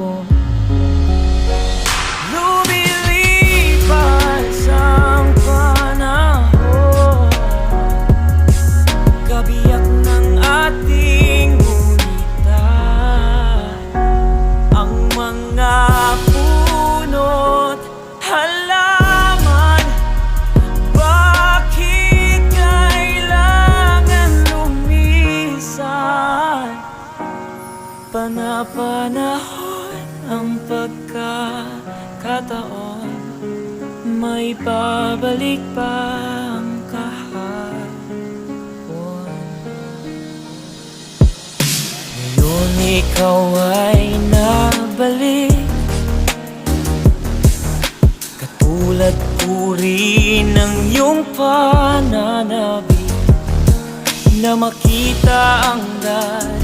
hapon. Lumilipas ang panahon, kabiyak ng ating gulitan. Ang mga puno't halaman, bakit kailangan lumisan? Panapanahon ang pagkakataon, may babalik pa ang kahapon. Ngayon ikaw ay nabalik, katulad uri ng iyong pananabik, na makita ang dahil